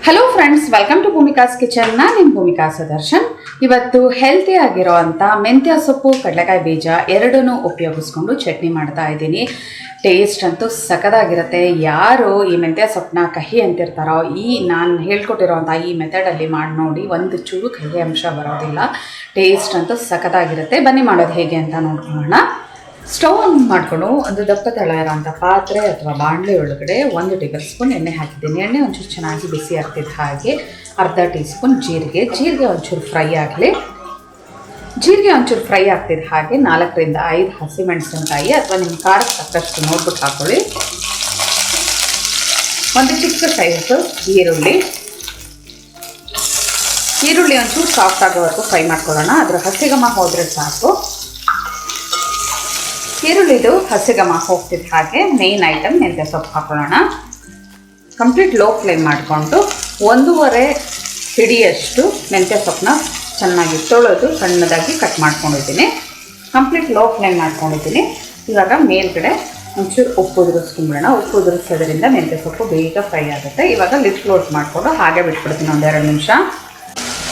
Hello friends, welcome to Bhoomika's kitchen. ನಾನು ನಿಮ್ಮ ಭೂಮಿಕಾ ಸುದರ್ಶನ್. ಇವತ್ತು ಹೆಲ್ತಿ ಆಗಿರೋವಂಥ ಮೆಂತ್ಯ ಸೊಪ್ಪು, ಕಡಲೆಕಾಯಿ ಬೀಜ ಎರಡನ್ನೂ ಉಪಯೋಗಿಸ್ಕೊಂಡು ಚಟ್ನಿ ಮಾಡ್ತಾ ಇದ್ದೀನಿ. ಟೇಸ್ಟ್ ಅಂತೂ ಸಖತ್ತಾಗಿರುತ್ತೆ. ಯಾರು ಈ ಮೆಂತ್ಯ ಸೊಪ್ಪನ್ನ ಕಹಿ ಅಂತಿರ್ತಾರೋ, ನಾನು ಹೇಳ್ಕೊಟ್ಟಿರೋವಂಥ ಈ ಮೆಥಡಲ್ಲಿ ಮಾಡಿ ನೋಡಿ, ಒಂದು ಚೂರು ಕಹಿ ಅಂಶ ಬರೋದಿಲ್ಲ. ಟೇಸ್ಟ್ ಅಂತೂ ಸಖತ್ತಾಗಿರುತ್ತೆ. ಬನ್ನಿ ಮಾಡೋದು ಹೇಗೆ ಅಂತ ನೋಡ್ಕೊಳ್ಳೋಣ. ಸ್ಟವ್ ಆನ್ ಮಾಡಿಕೊಂಡು ಒಂದು ದಪ್ಪ ತಳ ಇರೋಂಥ ಪಾತ್ರೆ ಅಥವಾ ಬಾಣಲೆ ಒಳಗಡೆ 1 ಟೇಬಲ್ ಸ್ಪೂನ್ ಎಣ್ಣೆ ಹಾಕಿದ್ದೀನಿ. ಎಣ್ಣೆ ಒಂಚೂರು ಚೆನ್ನಾಗಿ ಬಿಸಿ ಆಗ್ತಿದ್ದ ಹಾಗೆ ಅರ್ಧ ಟೀ ಸ್ಪೂನ್ ಜೀರಿಗೆ ಒಂಚೂರು ಫ್ರೈ ಆಗಲಿ. ಜೀರಿಗೆ ಒಂಚೂರು ಫ್ರೈ ಆಗ್ತಿದ್ದ ಹಾಗೆ 4 ರಿಂದ 5 ಹಸಿಮೆಣಸಿನಕಾಯಿ ಅಥವಾ ನಿಮ್ಮ ಖಾರಕ್ಕೆ ತಕ್ಕಷ್ಟು ನೋಡ್ಬಿಟ್ಟು ಹಾಕೊಳ್ಳಿ. ಒಂದು ಚಿಕ್ಕ ಸೈಜು ಈರುಳ್ಳಿ ಒಂಚೂರು ಸಾಫ್ಟ್ ಆಗೋವರೆಗೂ ಫ್ರೈ ಮಾಡ್ಕೊಳ್ಳೋಣ. ಅದರ ಹಸಿಗಮ ಹೋದರೆ ಸಾಕು. ಈರುಳ್ಳಿದು ಹಸಿಗಮ ಹೋಗ್ತಿದ್ದ ಹಾಗೆ ಮೇನ್ ಐಟಮ್ ಮೆಂತ್ಯ ಸೊಪ್ಪು ಹಾಕೊಳ್ಳೋಣ. ಕಂಪ್ಲೀಟ್ ಲೋ ಫ್ಲೇಮ್ ಮಾಡಿಕೊಂಡು 1.5 ಹಿಡಿಯಷ್ಟು ಮೆಂತ್ಯ ಸೊಪ್ಪನ್ನ ಚೆನ್ನಾಗಿ ತೊಳೆದು ಸಣ್ಣದಾಗಿ ಕಟ್ ಮಾಡ್ಕೊಂಡಿದ್ದೀನಿ. ಕಂಪ್ಲೀಟ್ ಲೋ ಫ್ಲೇಮ್ ಮಾಡ್ಕೊಂಡಿದ್ದೀನಿ. ಇವಾಗ ಮೇಲ್ಗಡೆ ಒಂಚೂರು ಉಪ್ಪು ಉದುರಿಸ್ಕೊಂಬಿಡೋಣ. ಉಪ್ಪು ಉದುರಿಸೋದ್ರಿಂದ ಮೆಂತ್ಯ ಸೊಪ್ಪು ಬೇಗ ಫ್ರೈ ಆಗುತ್ತೆ. ಇವಾಗ ಲಿಡ್ ಕ್ಲೋಸ್ ಮಾಡಿಕೊಂಡು ಹಾಗೆ ಬಿಟ್ಬಿಡ್ತೀನಿ 1-2 ನಿಮಿಷ.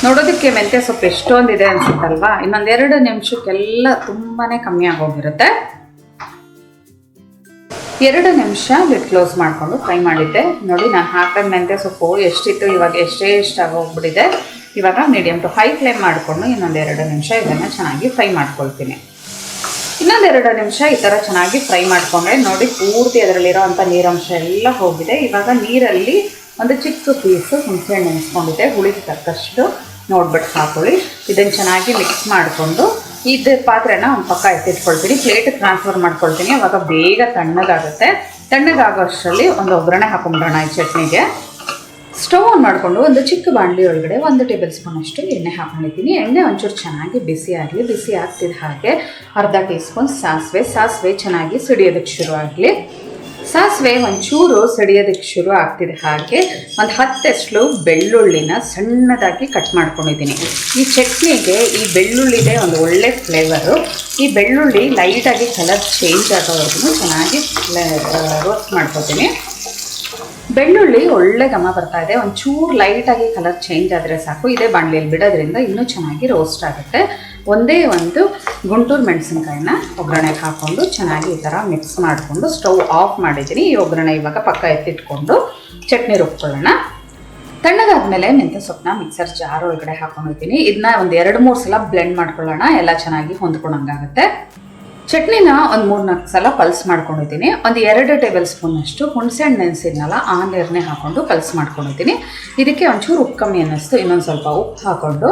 ನೋಡೋದಕ್ಕೆ ಮೆಂತ್ಯ ಸೊಪ್ಪು ಎಷ್ಟೊಂದಿದೆ ಅನಿಸುತ್ತಲ್ವಾ? ಇನ್ನೊಂದು 2 ನಿಮಿಷಕ್ಕೆಲ್ಲ ತುಂಬಾ ಕಮ್ಮಿ ಆಗೋಗಿರುತ್ತೆ. 2 ನಿಮಿಷ ಲಿಡ್ ಕ್ಲೋಸ್ ಮಾಡಿಕೊಂಡು ಫ್ರೈ ಮಾಡಿದ್ದೆ. ನೋಡಿ, ನಾನು ಹಾಕಿದ ಮೆಂತ್ಯ ಸೊಪ್ಪು ಎಷ್ಟಿತ್ತು, ಇವಾಗ ಎಷ್ಟಾಗೋಗ್ಬಿಟ್ಟಿದೆ. ಇವಾಗ ಮೀಡಿಯಮ್ ಟು ಹೈ ಫ್ಲೇಮ್ ಮಾಡಿಕೊಂಡು ಇನ್ನೊಂದು 2 ನಿಮಿಷ ಇದನ್ನು ಚೆನ್ನಾಗಿ ಫ್ರೈ ಮಾಡ್ಕೊಳ್ತೀನಿ. ಇನ್ನೊಂದು 2 ನಿಮಿಷ ಈ ಥರ ಚೆನ್ನಾಗಿ ಫ್ರೈ ಮಾಡಿಕೊಂಡ್ರೆ ನೋಡಿ, ಪೂರ್ತಿ ಅದರಲ್ಲಿರೋವಂಥ ನೀರಂಶ ಎಲ್ಲ ಹೋಗಿದೆ. ಇವಾಗ ನೀರಲ್ಲಿ ಒಂದು ಚಿಕ್ಕ ಪೀಸು ಹುಣಸೆಹಣ್ಣು ನೆನೆಸ್ಕೊಂಡಿದ್ದೆ, ಹುಳಿಗೆ ತಕ್ಕಷ್ಟು ನೋಡ್ಬಿಟ್ಟು ಹಾಕೊಳ್ಳಿ. ಇದನ್ನು ಚೆನ್ನಾಗಿ ಮಿಕ್ಸ್ ಮಾಡಿಕೊಂಡು ಇದು ಪಾತ್ರೆನ ಒಂದು ಪಕ್ಕ ಎತ್ತಿಟ್ಕೊಳ್ತೀನಿ. ಪ್ಲೇಟಿಗೆ ಟ್ರಾನ್ಸ್ಫರ್ ಮಾಡ್ಕೊಳ್ತೀನಿ. ಅವಾಗ ಬೇಗ ತಣ್ಣಗಾಗುತ್ತೆ. ತಣ್ಣಗಾಗೋಷ್ಟರಲ್ಲಿ ಒಂದು ಒಗ್ಗರಣೆ ಹಾಕೊಂಡ್ಬಿಡೋಣ ಈ ಚಟ್ನಿಗೆ. ಸ್ಟವ್ ಆನ್ ಮಾಡಿಕೊಂಡು ಒಂದು ಚಿಕ್ಕ ಬಾಣಲಿ ಒಳಗಡೆ 1 ಟೇಬಲ್ ಸ್ಪೂನ್ ಅಷ್ಟು ಎಣ್ಣೆ ಹಾಕೊಂಡಿದ್ದೀನಿ. ಎಣ್ಣೆ ಒಂಚೂರು ಚೆನ್ನಾಗಿ ಬಿಸಿ ಆಗಲಿ. ಬಿಸಿ ಆಗ್ತಿದ್ದ ಹಾಗೆ ಅರ್ಧ ಟೀ ಸ್ಪೂನ್ ಸಾಸಿವೆ ಚೆನ್ನಾಗಿ ಸಿಡಿಯೋದಕ್ಕೆ ಶುರು ಆಗಲಿ. ಸಾಸಿವೆ ಒಂಚೂರು ಸಿಡಿಯೋದಕ್ಕೆ ಶುರು ಆಗ್ತಿದೆ ಹಾಗೆ ಒಂದು 10 ಬೆಳ್ಳುಳ್ಳಿನ ಸಣ್ಣದಾಗಿ ಕಟ್ ಮಾಡ್ಕೊಂಡಿದ್ದೀನಿ. ಈ ಚಟ್ನಿಗೆ ಈ ಬೆಳ್ಳುಳ್ಳಿದೆ ಒಂದು ಒಳ್ಳೆ ಫ್ಲೇವರು. ಈ ಬೆಳ್ಳುಳ್ಳಿ ಲೈಟಾಗಿ ಕಲರ್ ಚೇಂಜ್ ಆಗೋವರೆಗೂ ಚೆನ್ನಾಗಿ ರೋಸ್ಟ್ ಮಾಡ್ಕೊತೀನಿ. ಬೆಳ್ಳುಳ್ಳಿ ಒಳ್ಳೆ ಘಮ ಬರ್ತಾ ಇದೆ. ಒಂಚೂರು ಲೈಟಾಗಿ ಕಲರ್ ಚೇಂಜ್ ಆದರೆ ಸಾಕು. ಇದೇ ಬಾಣಲೆಯಲ್ಲಿ ಬಿಡೋದ್ರಿಂದ ಇನ್ನೂ ಚೆನ್ನಾಗಿ ರೋಸ್ಟ್ ಆಗುತ್ತೆ. ಒಂದೇ ಒಂದು ಗುಂಟೂರು ಮೆಣಸಿನ್ಕಾಯಿನ ಒಗ್ಗರಣೆಗೆ ಹಾಕ್ಕೊಂಡು ಚೆನ್ನಾಗಿ ಈ ಥರ ಮಿಕ್ಸ್ ಮಾಡಿಕೊಂಡು ಸ್ಟವ್ ಆಫ್ ಮಾಡಿದ್ದೀನಿ. ಈ ಒಗ್ಗರಣೆ ಇವಾಗ ಪಕ್ಕ ಎತ್ತಿಟ್ಕೊಂಡು ಚಟ್ನಿ ರುಬ್ಕೊಳ್ಳೋಣ. ತಣ್ಣಗಾದ್ಮೇಲೆ ಮೆಂತ್ಯ ಸೊಪ್ಪನ್ನ ಮಿಕ್ಸರ್ ಜಾರ್ ಒಳಗಡೆ ಹಾಕೊಂಡಿದ್ದೀನಿ. ಇದನ್ನ ಒಂದು 2-3 ಸಲ ಬ್ಲೆಂಡ್ ಮಾಡ್ಕೊಳ್ಳೋಣ. ಎಲ್ಲ ಚೆನ್ನಾಗಿ ಹೊಂದ್ಕೊಂಡಂಗಾಗುತ್ತೆ. ಚಟ್ನಿನ ಒಂದು 3-4 ಸಲ ಪಲ್ಸ್ ಮಾಡ್ಕೊಂಡಿದ್ದೀನಿ. ಒಂದು 2 ಟೇಬಲ್ ಸ್ಪೂನ್ ಅಷ್ಟು ಹುಣಸೆಹಣ್ಣು ನೆನೆಸಿದ್ನಲ್ಲ, ಆ ನೀರನ್ನೇ ಹಾಕ್ಕೊಂಡು ಪಲ್ಸ್ ಮಾಡ್ಕೊಂಡಿದ್ದೀನಿ. ಇದಕ್ಕೆ ಒಂಚೂರು ಉಪ್ಪು ಕಮ್ಮಿ ಅನ್ನಿಸ್ತು. ಇನ್ನೊಂದು ಸ್ವಲ್ಪ ಉಪ್ಪು ಹಾಕ್ಕೊಂಡು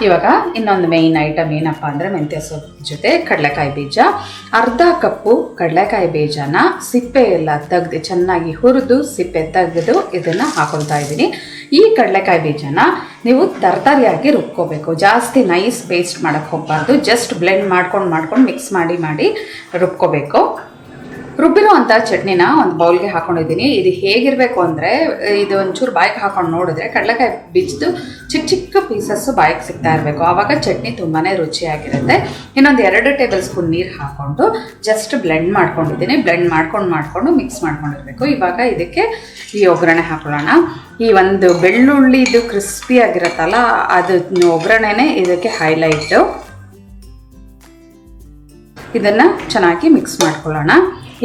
ಇವಾಗ ಇನ್ನೊಂದು ಮೇಯ್ನ್ ಐಟಮ್ ಏನಪ್ಪ ಅಂದರೆ ಮೆಂತ್ಯ ಸೊಪ್ಪು ಜೊತೆ ಕಡಲೆಕಾಯಿ ಬೀಜ. ಅರ್ಧ ಕಪ್ಪು ಕಡಲೆಕಾಯಿ ಬೀಜನ ಸಿಪ್ಪೆ ಎಲ್ಲ ತೆಗೆದು ಚೆನ್ನಾಗಿ ಹುರಿದು ಸಿಪ್ಪೆ ತೆಗೆದು ಇದನ್ನು ಹಾಕೊಳ್ತಾ ಇದ್ದೀನಿ. ಈ ಕಡಲೆಕಾಯಿ ಬೀಜನ ನೀವು ತರಕಾರಿಯಾಗಿ ರುಬ್ಕೋಬೇಕು. ಜಾಸ್ತಿ ನೈಸ್ ಪೇಸ್ಟ್ ಮಾಡೋಕ್ಕೆ ಹೋಗಬಾರ್ದು. ಜಸ್ಟ್ ಬ್ಲೆಂಡ್ ಮಾಡ್ಕೊಂಡು ಮಿಕ್ಸ್ ಮಾಡಿ ರುಬ್ಕೋಬೇಕು. ರುಬ್ಬಿರೋ ಅಂಥ ಚಟ್ನಿನ ಒಂದು ಬೌಲ್ಗೆ ಹಾಕೊಂಡಿದ್ದೀನಿ. ಇದು ಹೇಗಿರಬೇಕು ಅಂದರೆ, ಇದು ಒಂಚೂರು ಬಾಯಿಗೆ ಹಾಕೊಂಡು ನೋಡಿದ್ರೆ ಕಡಲೆಕಾಯಿ ಬೀಜದ್ದು ಚಿಕ್ಕ ಪೀಸಸ್ಸು ಬಾಯಿಗೆ ಸಿಗ್ತಾ ಇರಬೇಕು. ಆವಾಗ ಚಟ್ನಿ ತುಂಬಾ ರುಚಿಯಾಗಿರುತ್ತೆ. ಇನ್ನೊಂದು 2 ಟೇಬಲ್ ಸ್ಪೂನ್ ನೀರು ಹಾಕ್ಕೊಂಡು ಜಸ್ಟ್ ಬ್ಲೆಂಡ್ ಮಾಡ್ಕೊಂಡಿದ್ದೀನಿ. ಬ್ಲೆಂಡ್ ಮಾಡ್ಕೊಂಡು ಮಿಕ್ಸ್ ಮಾಡ್ಕೊಂಡಿರಬೇಕು. ಇವಾಗ ಇದಕ್ಕೆ ಈ ಒಗ್ಗರಣೆ ಹಾಕೊಳ್ಳೋಣ. ಈ ಒಂದು ಬೆಳ್ಳುಳ್ಳಿದು ಕ್ರಿಸ್ಪಿ ಆಗಿರುತ್ತಲ್ಲ, ಅದು ಒಗ್ಗರಣೆನೇ ಇದಕ್ಕೆ ಹೈಲೈಟು. ಇದನ್ನು ಚೆನ್ನಾಗಿ ಮಿಕ್ಸ್ ಮಾಡ್ಕೊಳ್ಳೋಣ.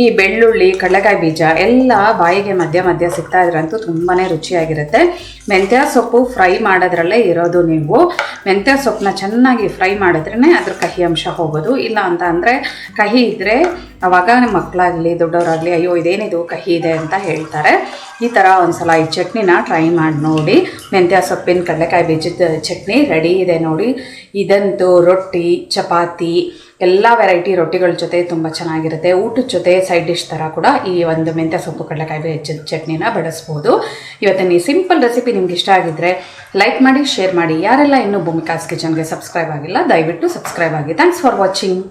ಈ ಬೆಳ್ಳುಳ್ಳಿ, ಕಡಲೆಕಾಯಿ ಬೀಜ ಎಲ್ಲ ಬಾಯಿಗೆ ಮಧ್ಯ ಸಿಗ್ತಾ ಇದ್ರಂತೂ ತುಂಬಾ ರುಚಿಯಾಗಿರುತ್ತೆ. ಮೆಂತ್ಯ ಸೊಪ್ಪು ಫ್ರೈ ಮಾಡೋದ್ರಲ್ಲೇ ಇರೋದು. ನೀವು ಮೆಂತ್ಯ ಸೊಪ್ಪನ್ನ ಚೆನ್ನಾಗಿ ಫ್ರೈ ಮಾಡಿದ್ರೇ ಅದ್ರ ಕಹಿ ಅಂಶ ಹೋಗೋದು. ಇಲ್ಲ ಅಂತ ಅಂದರೆ ಕಹಿ ಇದ್ದರೆ ಆವಾಗ ನಿಮ್ಮ ಮಕ್ಕಳಾಗಲಿ ದೊಡ್ಡವರಾಗಲಿ ಅಯ್ಯೋ ಇದೇನಿದು ಕಹಿ ಇದೆ ಅಂತ ಹೇಳ್ತಾರೆ. ಈ ಥರ ಒಂದು ಸಲ ಈ ಚಟ್ನಿನ ಟ್ರೈ ಮಾಡಿ ನೋಡಿ. ಮೆಂತ್ಯ ಸೊಪ್ಪಿನ ಕಡಲೆಕಾಯಿ ಬೀಜದ ಚಟ್ನಿ ರೆಡಿ ಇದೆ ನೋಡಿ. ಇದಂತೂ ರೊಟ್ಟಿ, ಚಪಾತಿ ಎಲ್ಲ ವೆರೈಟಿ ರೊಟ್ಟಿಗಳ ಜೊತೆ ತುಂಬ ಚೆನ್ನಾಗಿರುತ್ತೆ. ಊಟದ ಜೊತೆ ಸೈಡ್ ಡಿಶ್ ಥರ ಕೂಡ ಈ ಒಂದು ಮೆಂತ್ಯ ಸೊಪ್ಪು ಕಡಲೆಕಾಯಿ ಬೀಜದ ಚಟ್ನಿನ ಬಳಸ್ಬೋದು. ಇವತ್ತಿನ ಈ ಸಿಂಪಲ್ ರೆಸಿಪಿ ನಿಮ್ಗೆ ಇಷ್ಟ ಆಗಿದ್ದರೆ ಲೈಕ್ ಮಾಡಿ, ಶೇರ್ ಮಾಡಿ. ಯಾರೆಲ್ಲ ಇನ್ನೂ ಭೂಮಿಕಾಸ್ ಕಿಚನ್ಗೆ ಸಬ್ಸ್ಕ್ರೈಬ್ ಆಗಿಲ್ಲ ದಯವಿಟ್ಟು ಸಬ್ಸ್ಕ್ರೈಬ್ ಆಗಿ. Thanks for watching.